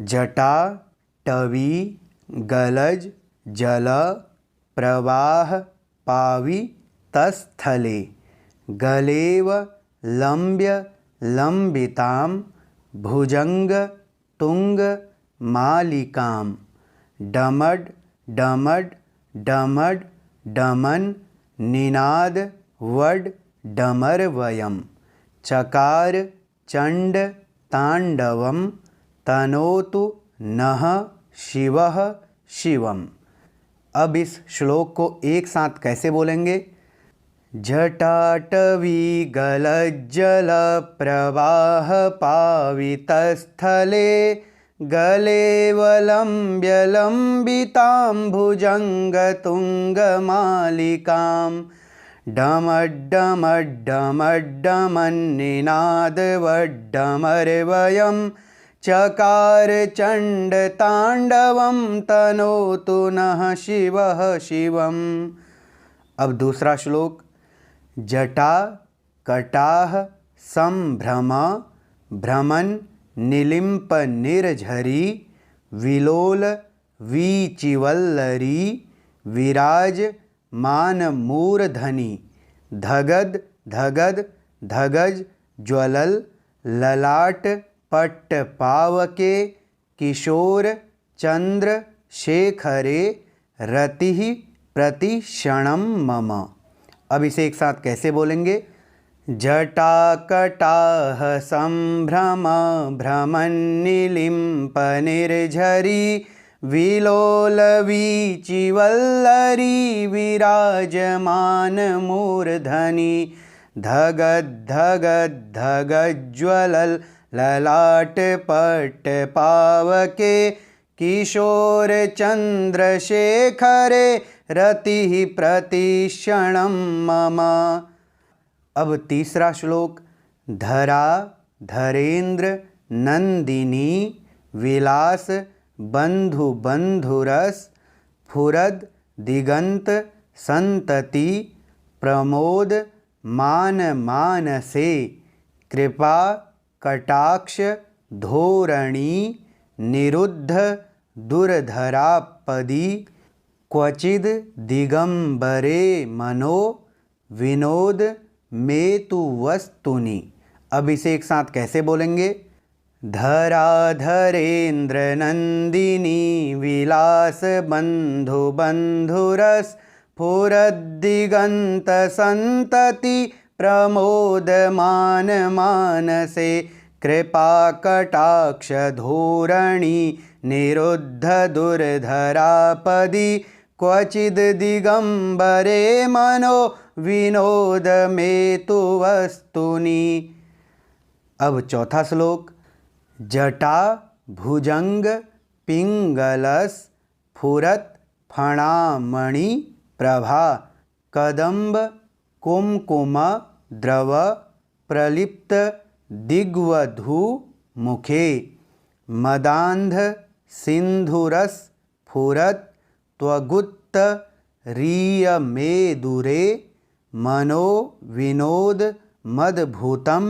जटा टवी गलज जल प्रवाह पावि तस्थले गलेव लंब्य लंबितां भुजंग तुंग मालिकां डमड डमड डमड डमन निनाद वड डमरवयम् चकार चंड तांडवम तनोतु नः शिवः शिवम। अब इस श्लोक को एक साथ कैसे बोलेंगे? जटाटवी गलज्जल प्रवाह पावितस्थले गलेवलंब्य लंबितां भुजंगतुंगमालिकां डमड्डमड्डमड्डमन्निनादवड्डमरवयम् चकार चंड तांडवम तनोतु नः शिवः शिवम्। अब दूसरा श्लोक। जटा कटाह संभ्रम भ्रमन निलिम्प निर्झरी विलोल वीचिवल्लरी विराज मान मूर्धनि धगद धगद धगज ज्वलल ललाट पट्ट पावके किशोर चंद्र शेखरे रतिः प्रतिक्षणं मम। अब इसे एक साथ कैसे बोलेंगे? जटाकटाह संभ्रम भ्रमन् निलिम्प निर्झरी विलोल वीचिवल्लरी विराजमान मूर्धनि धगद धगद धगज्ज्वलल ललाट पट्ट पावके किशोर चंद्र शेखरे रतिः प्रतिक्षणं मम। अब तीसरा श्लोक। धरा धरेन्द्र नंदिनी विलास बंधु बंधुरस फुरद दिगंत संतति प्रमोद मान मानसे कृपा कटाक्ष धोरणी निरुद्ध दुर्धरापदी क्वचिद दिगंबरे मनो विनोद मेतु वस्तुनि। अब इसे एक साथ कैसे बोलेंगे? धराधरेन्द्र नंदिनी विलास बंधु बंधुरस फुरद्दिगंत संतति प्रमोद मान मानसे कृपा कटाक्ष धोरणी निरुद्ध दुर्धरापदी क्वचिद दिगंबरे मनो विनोद मेतु वस्तुनि। अब चौथा श्लोक। जटा भुजंग पिंगलस फुरत फणामणि प्रभा कदंब कुमकुम द्रव प्रलिप्त दिग्वधू मुखे मदांध सिंधुरस फुरत त्वगुत्त रीय मेदुरे मनो विनोद मदभूतम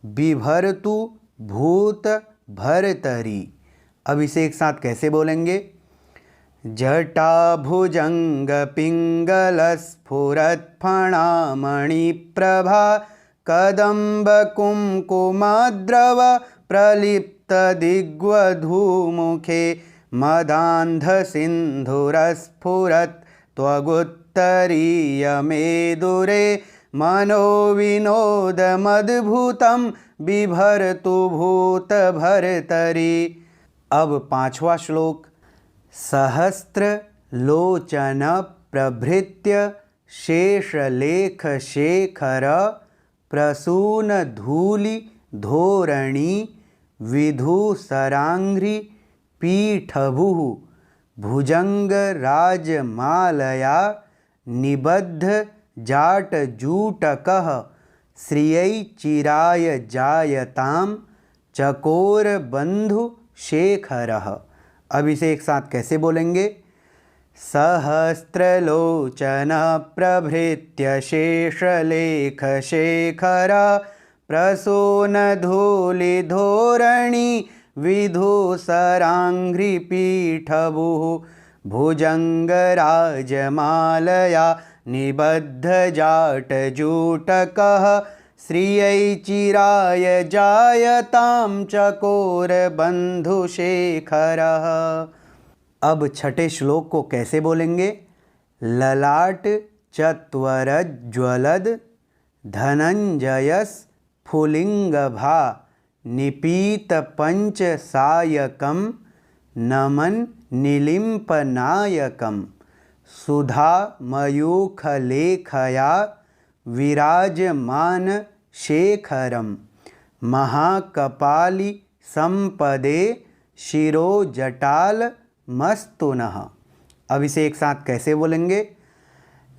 बिभरतु भूत भरतरी। अब इसे एक साथ कैसे बोलेंगे? जटा भुजंग पिंगल स्फुरत फणामणि प्रभा कदंब कुमकुमद्रव प्रलिप्त दिग्वधूमुखे मदांध सिंधुरस्फुरत त्वगुत्तरीय मेदुरे मनो विनोद मद्भूतम बिभरतु भूत भरतरी। अब पांचवा श्लोक। सहस्त्र लोचन प्रभृत्य शेषलेख शेखर प्रसून धूलि धोरणी विधुसरांघ्रि पीठभुः भुजंग राजमालया निबद्ध जाट जूटकः श्रियै चिराय जायतां चकोर बंधु शेखरः। अब इसे एक साथ कैसे बोलेंगे? सहस्त्रलोचन प्रभृत्य शेषलेख शेखर प्रसून धूलि धोरणी विधूसराङ्घ्रिपीठभुः भुजङ्गराजमालया निबद्धजाटजूटकः श्रियै चिराय जायतां चकोरबन्धुशेखरः। अब छठे श्लोक को कैसे बोलेंगे? ललाट चत्वरज्ज्वलद धनञ्जयस्फुलिङ्गभा निपीतपञ्चसायकं नमन् निलिम्पनायकं सुधामयूखलेखया विराजमान शेखरं महाकपाली संपदे शिरोजटालमस्तुनः। अब इसे एक साथ कैसे बोलेंगे?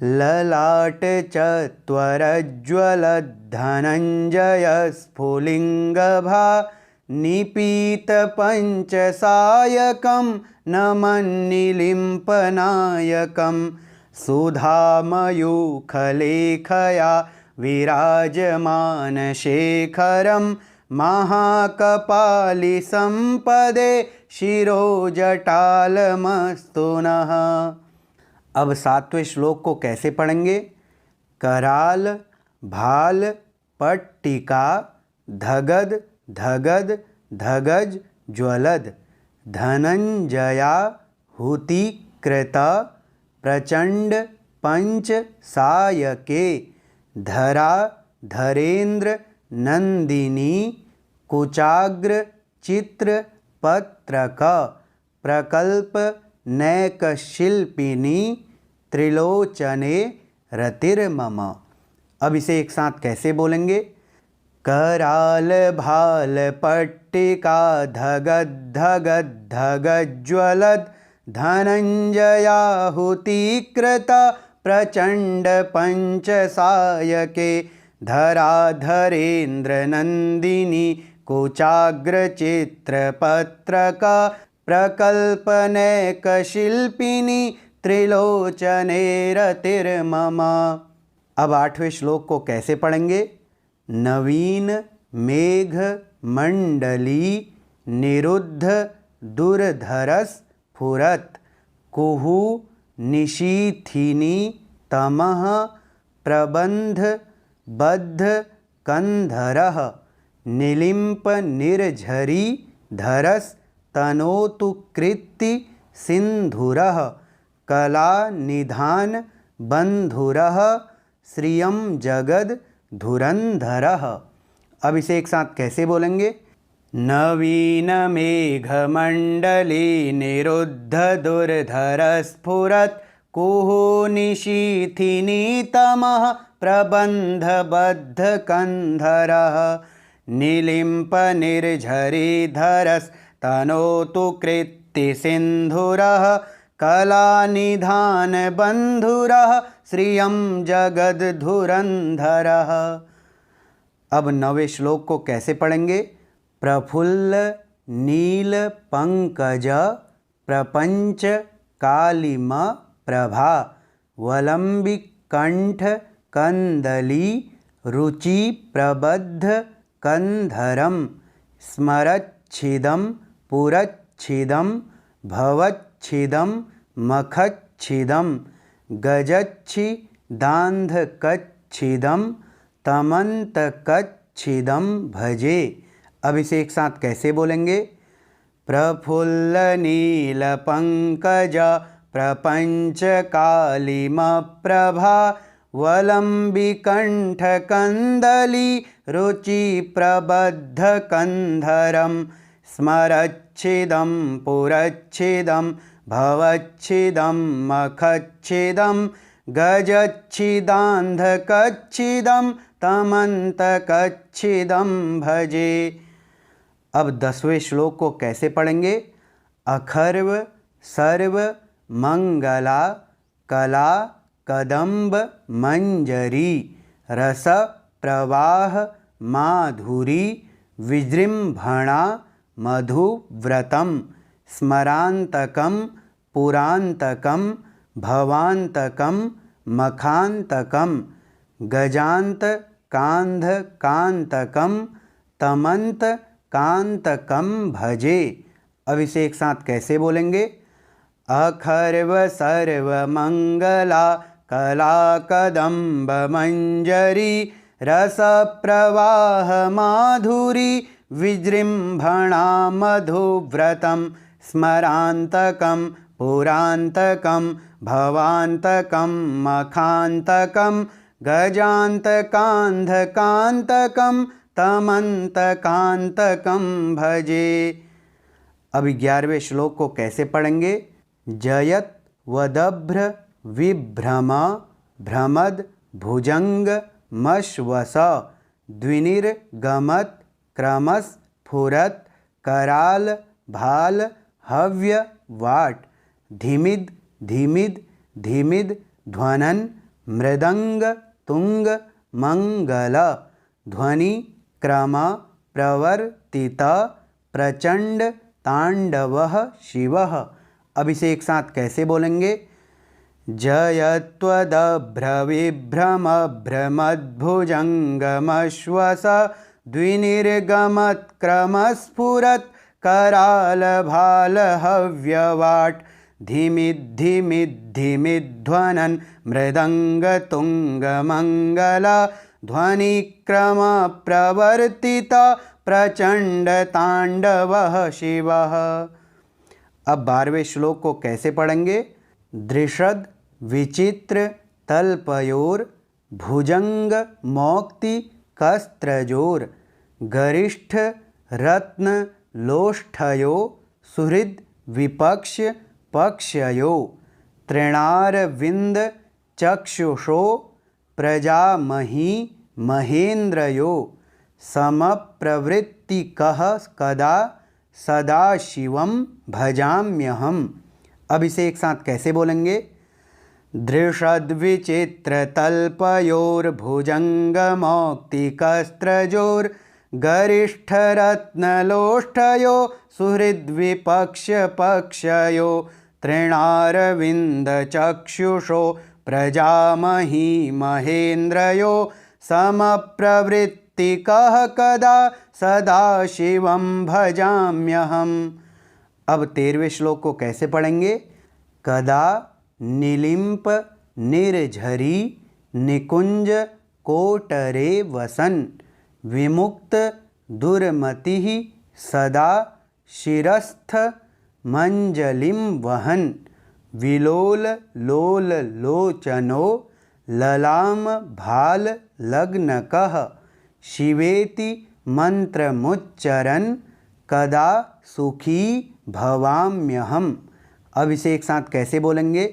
ललाट चत्वरज्ज्वलद्धनञ्जयस्फुलिङ्गभा निपीतपञ्चसायकं नमन्निलिम्पनायकं सुधामयूखलेखया विराजमानशेखरं महाकपालिसंपदे शिरोजटालमस्तुनः। अब सातवें श्लोक को कैसे पढ़ेंगे? कराल भाल पट्टिका धगद धगद धगज ज्वलद धनञ्जयाहुतिकृत प्रचंड पंच सायके धरा धरेन्द्र नंदिनी कुचाग्र चित्र पत्रक प्रकल्प नैकशिल्पिनी त्रिलोचने रतिर्मम। अब इसे एक साथ कैसे बोलेंगे? कराल भाल पट्टिका धगद धगद धगज्ज्वलद धनञ्जयाहुतिकृत प्रचंड पंचसायके धराधरेन्द्र नंदिनी कुचाग्रचित्रपत्रक प्रकल्पनैकशिल्पिनी त्रिलोचने रतिर्मम। अब आठवें श्लोक को कैसे पढ़ेंगे? नवीन मेघ मंडली निरुद्ध दुर्धरस फुरत कुहू निशीथिनी तमः प्रबंध बद्ध कंधरः निलिम्प निर्झरी धरस तनोतु कृत्ति सिंधुरः कला निधान बंधुरः श्रियं जगद धुरंधरः। अब इसे एक साथ कैसे बोलेंगे? नवीन मेघमंडली निरुद्ध दुर्धर स्फुरत कुहू निशीथिनी तमः प्रबंध बद्ध कंधरः निलिम्प निर्झरी धरस तनोतु कृत्ति सिंधुरः कला निधान बंधुरः श्रियं जगद धुरंधरः। अब नवे श्लोक को कैसे पढ़ेंगे? प्रफुल्ल नील पंकज प्रपंच कालिम प्रभा वलंबिक कंठ कंदली रुचि प्रबद्ध कंधरम स्मरच्छिदं पुरच्छिदं भवच्छिदं मखच्छिदं गजच्छिदान्धकच्छिदं तमन्तकच्छिदं भजे। अब इसे एक साथ कैसे बोलेंगे? प्रफुल्ल नील पंकज प्रपंच कालिम प्रभा वलंबिकंठ कंदली रुचि प्रबद्ध कंधरम स्मरच्छिदं पुरच्छिदं भवच्छिदं मखच्छिदं गजच्छिदान्धकच्छिदं तमन्तकच्छिदं भजे। अब 10वें श्लोक को कैसे पढ़ेंगे? अखर्व सर्व मंगला कला कदम्ब मंजरी रस प्रवाह माधुरी विजृंभणा मधुव्रतम स्मरांतकम पुरांतकम भवांतकम मखांतकम गजांत कांध कांतकम तमंत कांतकम भजे। अब इसे एक साथ कैसे बोलेंगे? अखर्व सर्व मंगला कला कदम्ब मंजरी रस प्रवाह माधुरी विजृंभणा मधुव्रतम स्मरांतकम पुरांतकम भवांतकम मखांतकम गजांतकांधकांतकम तमंतकांतकम भजे। अब 11वें श्लोक को कैसे पढ़ेंगे? जयत वदभ्र विभ्रम भ्रमद भुजंग मश्वस द्विनिर्गमत क्रमस फुरत कराल भाल हव्य वाट धीमिद धीमिद धीमिद ध्वनन मृदंग तुंग मंगल ध्वनि क्रम प्रवर्तित प्रचंड तांडवः शिवः। अब इसे एक साथ कैसे बोलेंगे? जयत्वदभ्रविभ्रमभ्रमद्भुजंगमश्वस द्विनिर्गमत्क्रमस्फुरत् करालभालहव्यवाट् धीमिद्धिमिद्धिमिध्वनन् मृदङ्गतुङ्गमङ्गला ध्वनिक्रमप्रवर्तिता प्रचण्डताण्डवः शिवः। अब 12वें श्लोक को कैसे पढ़ेंगे? दृषद विचित्र तल्पयोर भुजंग मौक्ति कस्त्रजोर गरिष्ठ रत्न लोष्ठयो सुहृद विपक्ष पक्षयो तृणारविंद चक्षुषो प्रजामही महेन्द्रयो समप्रवृत्तिकः कदा सदाशिवं भजाम्यहम्। अब इसे एक साथ कैसे बोलेंगे? दृषद्विचित्रतल्पयोर्भुजङ्गमौक्तिकस्त्रजोर् गरिष्ठरत्नलोष्ठयो सुहृद्विपक्षपक्षयो तृणारविन्दचक्षुषो प्रजामही महेन्द्रयो समप्रवृत्तिकः कदा सदाशिवं भजाम्यहम्। अब 13वें श्लोक को कैसे पढ़ेंगे? कदा निलिम्प निर्झरी निकुंज कोटरे वसन विमुक्त दुर्मतिः सदा शिरस्थ मंजलिं वहन विलोल लोल लोचनो ललाम भाल लग्नकः शिवेति मंत्रमुच्चरन् कदा सुखी भवाम्यहम्। अब इसे एक साथ कैसे बोलेंगे?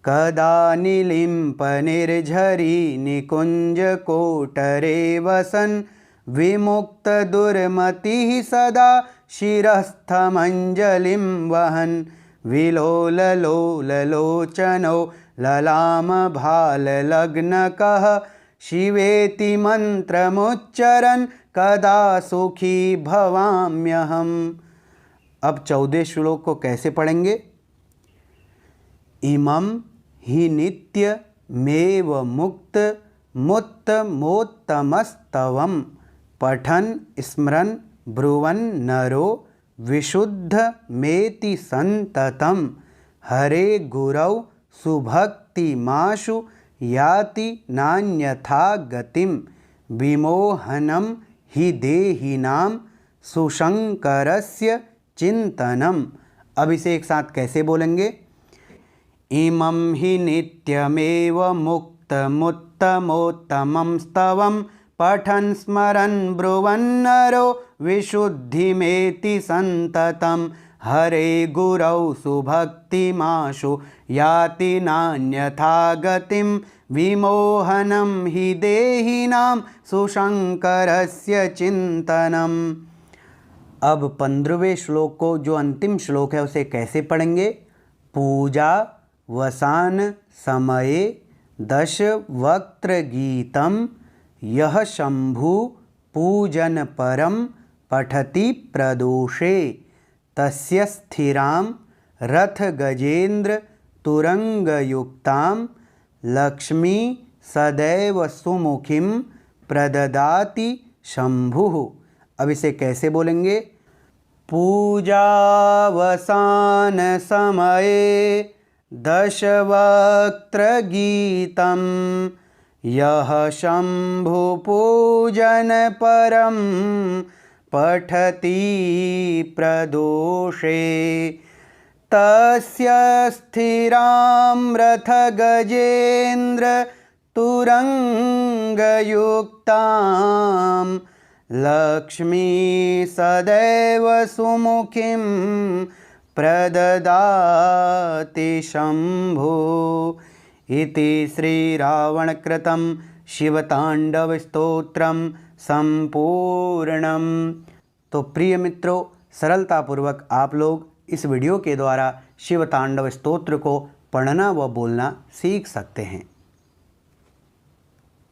कदा निलिम्प निर्झरी निकुंज कोटरे वसन विमुक्त दुर्मतिः सदा शिरस्थमंजलिं वहन विलोल लोल लोचनो ललाम भाल लग्नकः शिवेति मंत्रमुच्चरन् कदा सुखी भवाम्यहम्। अब 14वें श्लोक को कैसे पढ़ेंगे? इमं हि नित्यमेव मुक्त मुत्तमोत्तमस्तवं पठन् स्मरन् ब्रुवन् नरो विशुद्धमेति सन्ततं हरे गुरौ सुभक्तिमाशु याति नान्यथा गतिं विमोहनं हि देहिनां सुशंकरस्य चिंतनम। अब इसे एक साथ कैसे बोलेंगे? इमं हि नित्यमेव मुक्तमुत्तमोत्तमं स्तवं पठन् स्मरन् ब्रुवन्नरो विशुद्धिमेति सन्ततं हरे गुरौ सुभक्तिमाशु याति नान्यथा गतिं विमोहनं हि देहिनां सुशंकरस्य चिंतनम। अब 15वें श्लोक को, जो अंतिम श्लोक है, उसे कैसे पढ़ेंगे? पूजा वसान समये दश वक्त्र गीतम यह शंभु पूजन परम पठति प्रदोषे तस्य स्थिरां रथ गजेन्द्र तुरंगयुक्तां लक्ष्मी सदैव सुमुखीं प्रददाति शंभुः। अब इसे कैसे बोलेंगे? पूजावसान समये दशवक्त्रगीतं यः शम्भुपूजन परं पठति प्रदोषे तस्य स्थिरां रथगजेन्द्र तुरङ्गयुक्तां लक्ष्मी सदैव सुमुखीं प्रददाति शम्भो। इति श्रीरावणकृतं शिवताण्डवस्तोत्रं संपूर्णम्। तो प्रिय मित्रों, सरलतापूर्वक आप लोग इस वीडियो के द्वारा शिव तांडव स्तोत्र को पढ़ना व बोलना सीख सकते हैं।